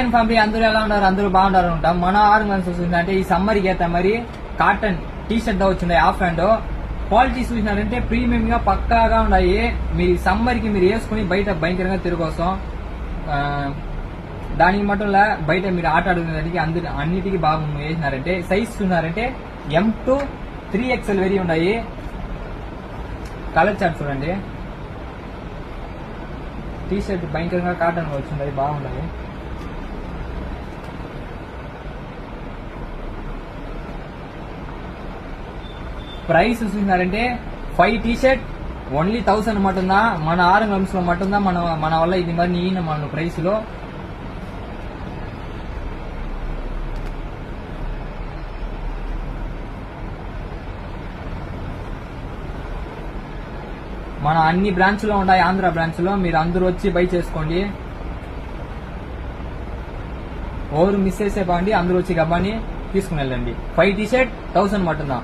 Hi family, అందరూ ఎలా ఉన్నారు? అందరూ బాగుంటారు అనుకుంటాం. మన ఆర్గన్స్ వస్తుందంటే ఈ సమ్మర్ కి అయితే మరి కాటన్ టీ షర్ట్ తో వచ్చింది హాఫ్ హ్యాండ్. క్వాలిటీ చూసినారంటే ప్రీమియం గా పక్కాగా ఉన్నాయి. మీరు సమ్మర్ కి మీరు వేసుకుని బయట భయంకరంగా తిరగొస్తాం. దానికి మటులా బయట మీరు ఆట ఆడుకునేదానికి అన్నిటికీ బాగా వేసినారంటే సైజ్ చూసినారంటే M2 3XL వెరీ ఉన్నాయి. కలర్ చార్ట్ చూడండి. టీ షర్ట్ భయంకరంగా కాటన్ వచ్చింది, బాగుంది. ప్రైస్ చూసినారంటే 5 టీ షర్ట్ ఓన్లీ 1000 మటుందా. మన ఆర్గన్స్ లో మటుందా మన వల్ల ఇది మరి ఈయన మన ప్రైస్ లో మన అన్ని బ్రాంచ్ లో ఉంటాయి. ఆంధ్ర బ్రాంచ్ లో మీరు అందరూ వచ్చి బై చేసుకోండి. ఓవర్ మిస్ చేసే బాగుండి, అందరూ వచ్చి గబ్బాని తీసుకుని వెళ్ళండి. 5 టీ షర్ట్ 1000 మటుందా.